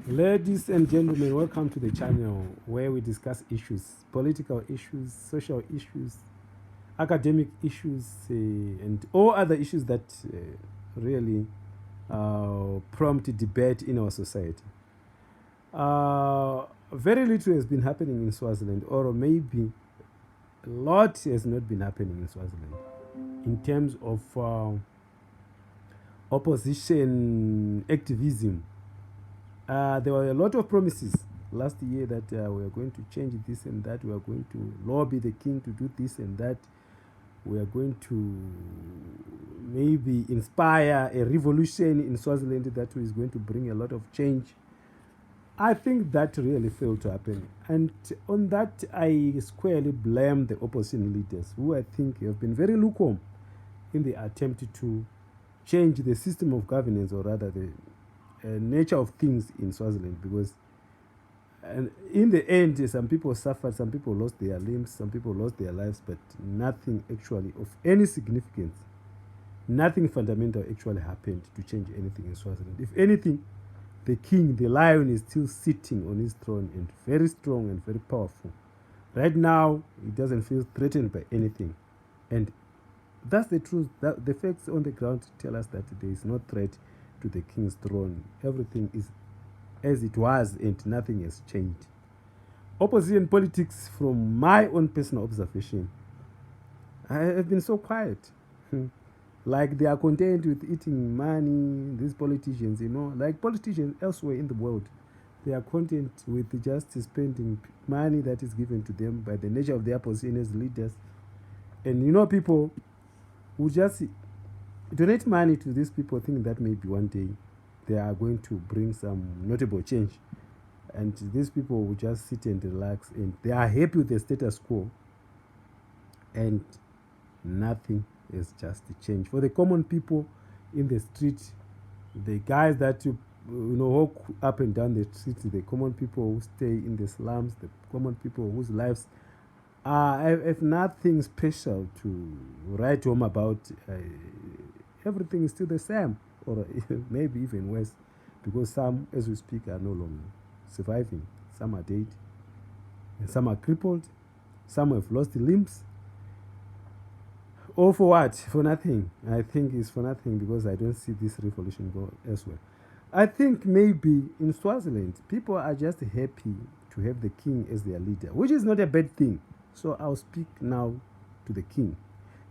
Ladies and gentlemen, welcome to the channel where we discuss issues, political issues, social issues, academic issues, and all other issues that really prompt debate in our society. Very little has been happening in Swaziland, or maybe a lot has not been happening in Swaziland in terms of opposition activism. There were a lot of promises last year that we are going to change this and that. We are going to lobby the king to do this and that. We are going to maybe inspire a revolution in Swaziland that is going to bring a lot of change. I think that really failed to happen. And on that, I squarely blame the opposition leaders, who I think have been very lukewarm in the attempt to change the system of governance, or rather the nature of things in Swaziland, because and in the end, some people suffered, some people lost their limbs, some people lost their lives, but nothing actually of any significance, nothing fundamental actually happened to change anything in Swaziland. If anything, the king, the lion, is still sitting on his throne and very strong and very powerful. Right now, he doesn't feel threatened by anything. And that's the truth. That the facts on the ground tell us that there is no threat to the king's throne. Everything is as it was and nothing has changed. Opposition politics, from my own personal observation, have been so quiet. Like they are content with eating money, these politicians, like politicians elsewhere in the world. They are content with just spending money that is given to them by the nature of their position as leaders. And people who just donate money to these people, think that maybe one day they are going to bring some notable change. And these people will just sit and relax, and they are happy with the status quo. And nothing has just changed. For the common people in the street, the guys that walk up and down the street, the common people who stay in the slums, the common people whose lives have nothing special to write home about. Everything is still the same, or maybe even worse, because some, as we speak, are no longer surviving. Some are dead, and some are crippled, some have lost limbs. All for what? For nothing. I think it's for nothing, because I don't see this revolution go elsewhere. I think maybe in Swaziland, people are just happy to have the king as their leader, which is not a bad thing. So I'll speak now to the king.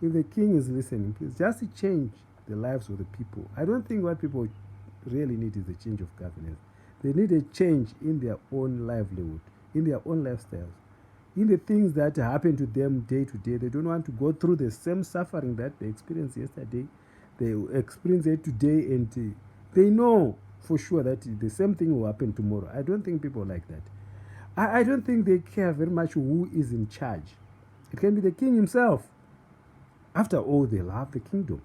If the king is listening, please just change the lives of the people. I don't think what people really need is a change of governance. They need a change in their own livelihood, in their own lifestyles, in the things that happen to them day to day. They don't want to go through the same suffering that they experienced yesterday. They experience it today, and they know for sure that the same thing will happen tomorrow. I don't think people like that. I don't think they care very much who is in charge. It can be the king himself. After all, they love the kingdom.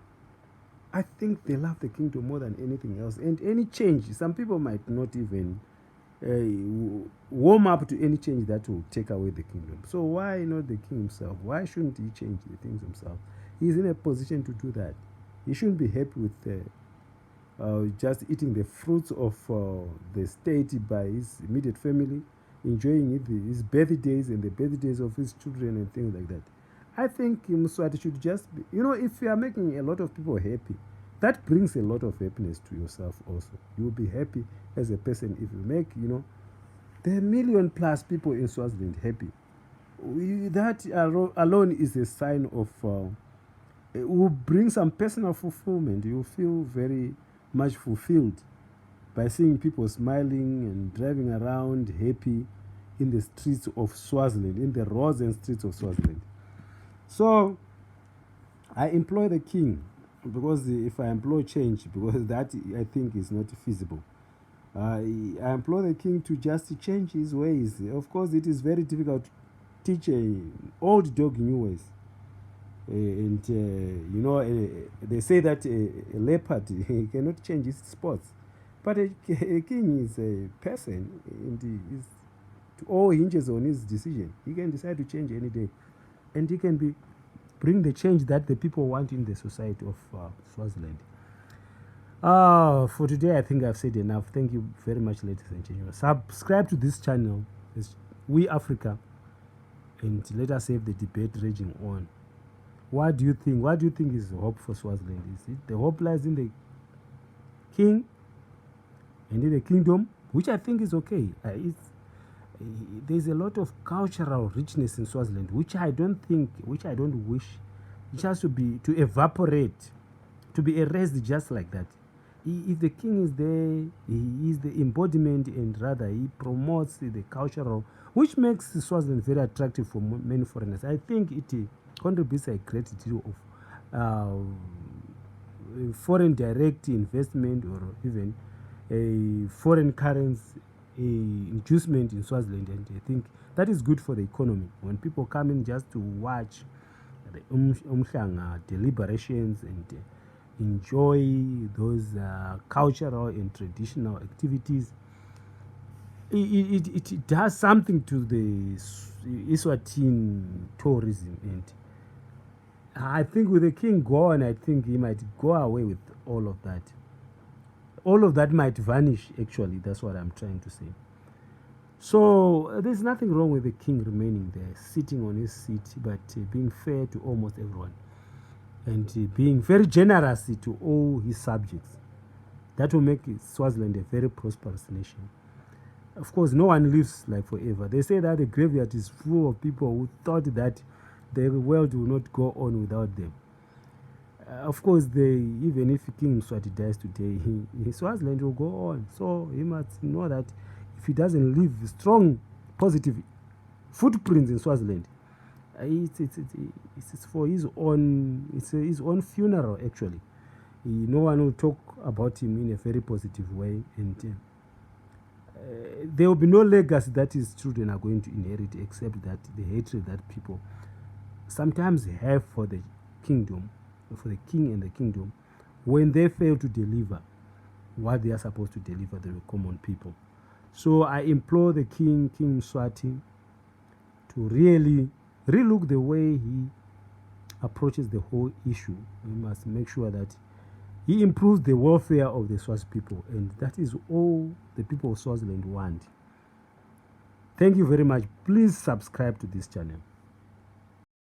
I think they love the kingdom more than anything else. And any change, some people might not even warm up to any change that will take away the kingdom. So why not the king himself? Why shouldn't he change the things himself? He's in a position to do that. He shouldn't be happy with just eating the fruits of the state by his immediate family, enjoying his birthdays and the birthdays of his children and things like that. I think Mswati should just be, if you are making a lot of people happy, that brings a lot of happiness to yourself also. You will be happy as a person if you make, the million plus people in Swaziland happy. That alone is a sign of, it will bring some personal fulfillment. You feel very much fulfilled by seeing people smiling and driving around happy in the streets of Swaziland, in the roads and streets of Swaziland. So I employ the king, because if I employ change, because that I think is not feasible, I employ the king to just change his ways. Of course, it is very difficult to teach an old dog new ways. They say that a leopard cannot change its spots, but a king is a person, and it all hinges on his decision. He can decide to change any day, and he can bring the change that the people want in the society of Swaziland. For today, I think I've said enough. Thank you very much, ladies and gentlemen. Subscribe to this channel. It's We Africa, and let us have the debate raging on. What do you think? What do you think is hope for Swaziland? Is it the hope lies in the king and in the kingdom, which I think is okay? There's a lot of cultural richness in Swaziland, which I don't wish, which has to evaporate, to be erased just like that. If the king is there, he is the embodiment, and rather he promotes the cultural, which makes Swaziland very attractive for many foreigners. I think it contributes a great deal of foreign direct investment, or even a foreign currency inducement in Swaziland, and I think that is good for the economy. When people come in just to watch the umhlanga deliberations and enjoy those cultural and traditional activities, it does something to the Eswatini tourism. And I think with the king gone, I think he might go away with all of that. All of that might vanish, actually. That's what I'm trying to say. So there's nothing wrong with the king remaining there, sitting on his seat, but being fair to almost everyone, and being very generous to all his subjects. That will make Swaziland a very prosperous nation. Of course, no one lives like forever. They say that the graveyard is full of people who thought that the world will not go on without them. Of course, even if King Mswati dies today, Swaziland will go on. So he must know that if he doesn't leave strong, positive footprints in Swaziland, it's for his own. It's his own funeral, actually. No one will talk about him in a very positive way, and there will be no legacy that his children are going to inherit, except that the hatred that people sometimes have for the kingdom, for the king and the kingdom, when they fail to deliver what they are supposed to deliver to the common people. So I implore the King Mswati, to really relook the way he approaches the whole issue. We must make sure that he improves the welfare of the Swazi people, and that is all the people of Swaziland want. Thank you very much. Please subscribe to this channel.